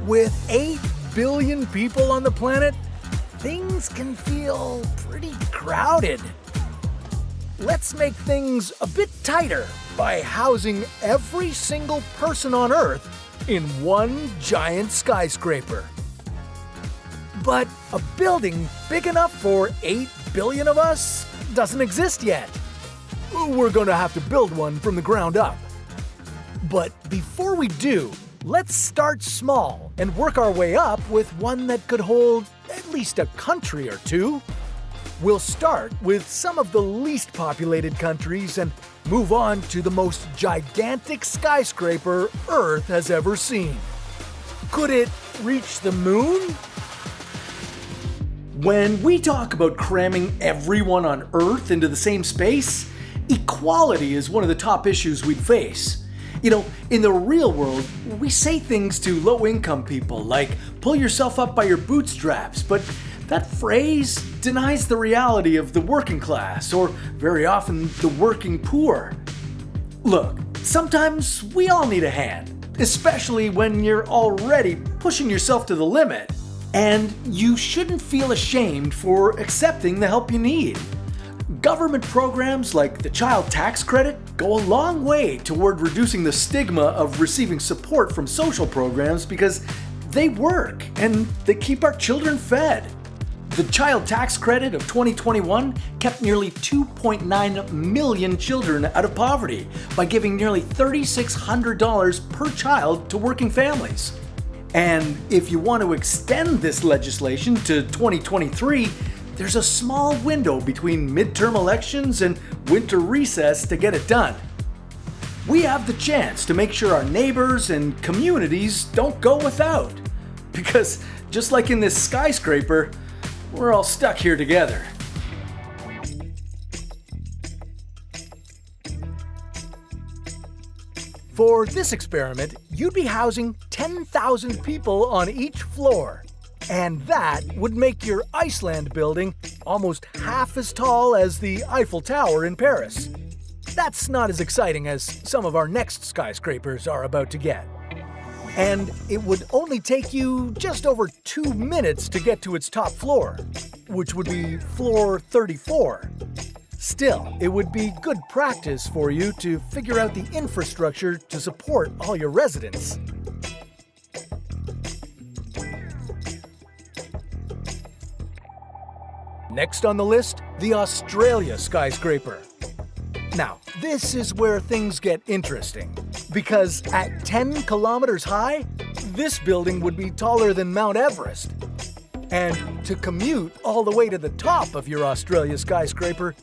With 8 billion people on the planet, things can feel pretty crowded. Let's make things a bit tighter by housing every single person on Earth in one giant skyscraper. But a building big enough for 8 billion of us doesn't exist yet. We're going to have to build one from the ground up. But before we do, let's start small and work our way up with one that could hold at least a country or two. We'll start with some of the least populated countries and move on to the most gigantic skyscraper Earth has ever seen. Could it reach the moon? When we talk about cramming everyone on Earth into the same space, equality is one of the top issues we'd face. You know, in the real world, we say things to low-income people like, pull yourself up by your bootstraps, but that phrase denies the reality of the working class, or very often the working poor. Look, sometimes we all need a hand, especially when you're already pushing yourself to the limit, and you shouldn't feel ashamed for accepting the help you need. Government programs like the child tax credit go a long way toward reducing the stigma of receiving support from social programs because they work and they keep our children fed. The child tax credit of 2021 kept nearly 2.9 million children out of poverty by giving nearly $3,600 per child to working families. And if you want to extend this legislation to 2023, there's a small window between midterm elections and winter recess to get it done. We have the chance to make sure our neighbors and communities don't go without. Because just like in this skyscraper, we're all stuck here together. For this experiment, you'd be housing 10,000 people on each floor. And that would make your Iceland building almost half as tall as the Eiffel Tower in Paris. That's not as exciting as some of our next skyscrapers are about to get. And it would only take you just over 2 minutes to get to its top floor, which would be floor 34. Still, it would be good practice for you to figure out the infrastructure to support all your residents. Next on the list, the Australia skyscraper. Now, this is where things get interesting, because at 10 kilometers high, this building would be taller than Mount Everest. And to commute all the way to the top of your Australia skyscraper,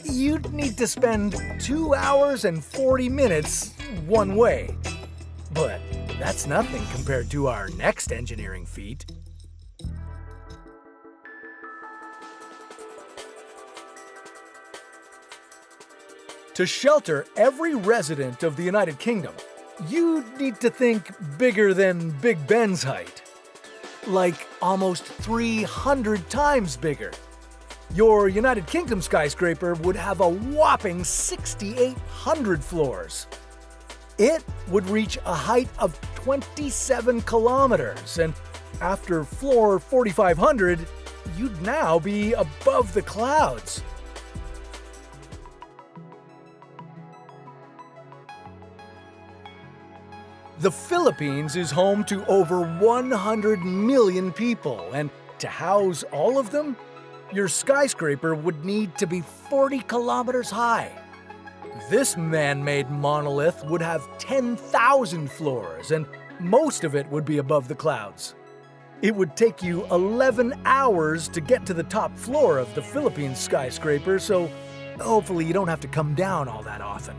you'd need to spend 2 hours and 40 minutes one way. But that's nothing compared to our next engineering feat. To shelter every resident of the United Kingdom, you'd need to think bigger than Big Ben's height. Like almost 300 times bigger. Your United Kingdom skyscraper would have a whopping 6,800 floors. It would reach a height of 27 kilometers, and after floor 4,500, you'd now be above the clouds. The Philippines is home to over 100 million people, and to house all of them, your skyscraper would need to be 40 kilometers high. This man-made monolith would have 10,000 floors, and most of it would be above the clouds. It would take you 11 hours to get to the top floor of the Philippines skyscraper, so hopefully you don't have to come down all that often.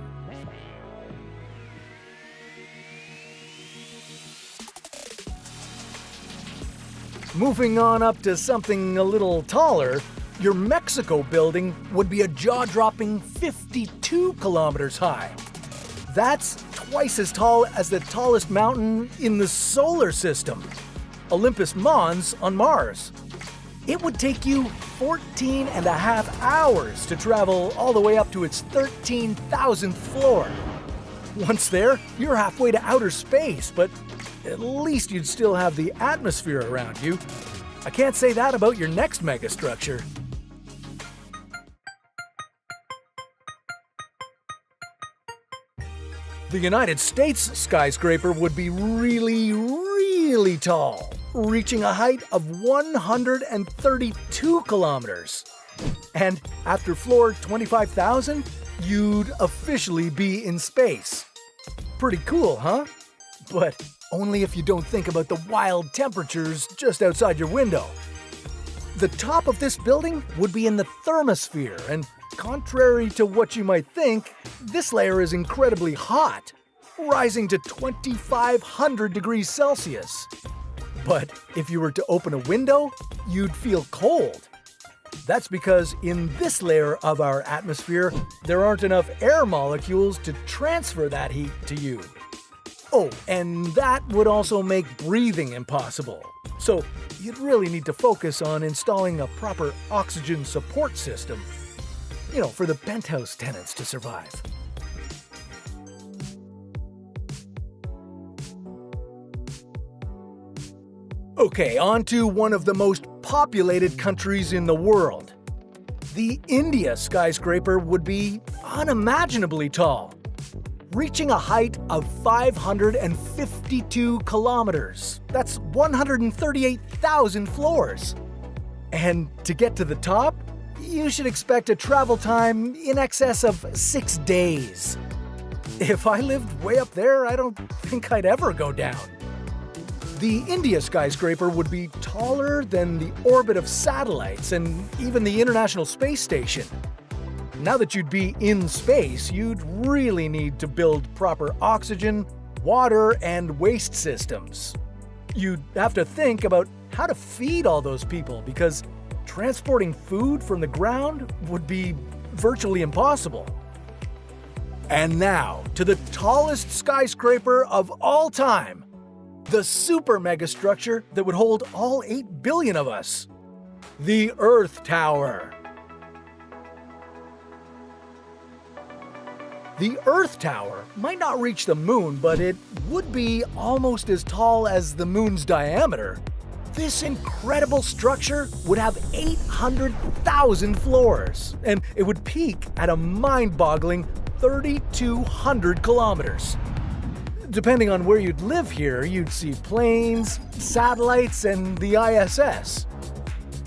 Moving on up to something a little taller, your Mexico building would be a jaw-dropping 52 kilometers high. That's twice as tall as the tallest mountain in the solar system, Olympus Mons on Mars. It would take you 14 and a half hours to travel all the way up to its 13,000th floor. Once there, you're halfway to outer space, but at least you'd still have the atmosphere around you. I can't say that about your next megastructure. The United States skyscraper would be really tall, reaching a height of 132 kilometers. And after floor 25,000, you'd officially be in space. Pretty cool, huh? But only if you don't think about the wild temperatures just outside your window. The top of this building would be in the thermosphere, and contrary to what you might think, this layer is incredibly hot, rising to 2,500 degrees Celsius. But if you were to open a window, you'd feel cold. That's because in this layer of our atmosphere, there aren't enough air molecules to transfer that heat to you. Oh, and that would also make breathing impossible. So you'd really need to focus on installing a proper oxygen support system, for the penthouse tenants to survive. Okay, on to one of the most populated countries in the world. The India skyscraper would be unimaginably tall, reaching a height of 552 kilometers. That's 138,000 floors. And to get to the top, you should expect a travel time in excess of 6 days. If I lived way up there, I don't think I'd ever go down. The India skyscraper would be taller than the orbit of satellites and even the International Space Station. Now that you'd be in space, you'd really need to build proper oxygen, water, and waste systems. You'd have to think about how to feed all those people because transporting food from the ground would be virtually impossible. And now, to the tallest skyscraper of all time, the super megastructure that would hold all 8 billion of us, the Earth Tower. The Earth Tower might not reach the moon, but it would be almost as tall as the moon's diameter. This incredible structure would have 800,000 floors, and it would peak at a mind-boggling 3,200 kilometers. Depending on where you'd live here, you'd see planes, satellites, and the ISS.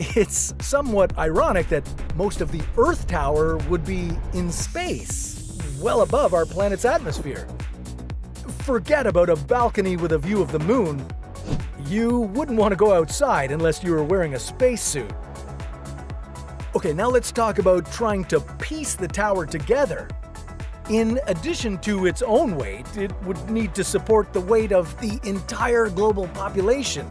It's somewhat ironic that most of the Earth Tower would be in space, well above our planet's atmosphere. Forget about a balcony with a view of the moon. You wouldn't want to go outside unless you were wearing a spacesuit. Okay, now let's talk about trying to piece the tower together. In addition to its own weight, it would need to support the weight of the entire global population.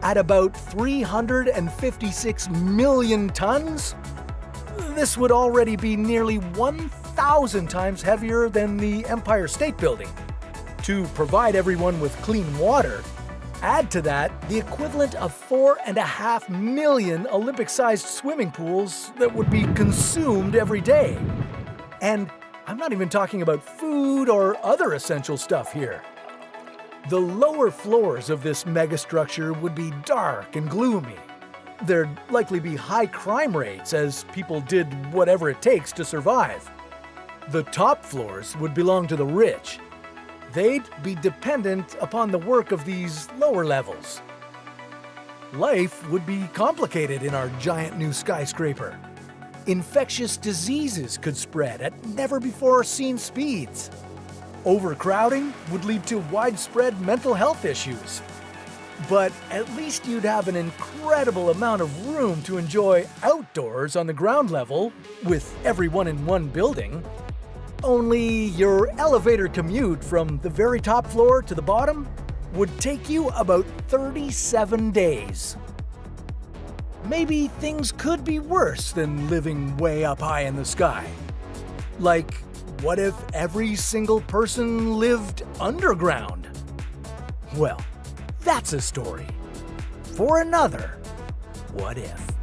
At about 356 million tons, this would already be nearly 1,000 times heavier than the Empire State Building. To provide everyone with clean water, add to that the equivalent of 4.5 million Olympic-sized swimming pools that would be consumed every day. And I'm not even talking about food or other essential stuff here. The lower floors of this megastructure would be dark and gloomy. There'd likely be high crime rates as people did whatever it takes to survive. The top floors would belong to the rich. They'd be dependent upon the work of these lower levels. Life would be complicated in our giant new skyscraper. Infectious diseases could spread at never-before-seen speeds. Overcrowding would lead to widespread mental health issues. But at least you'd have an incredible amount of room to enjoy outdoors on the ground level, with everyone in one building. Only your elevator commute from the very top floor to the bottom would take you about 37 days. Maybe things could be worse than living way up high in the sky. Like, what if every single person lived underground? Well, that's a story for another What If.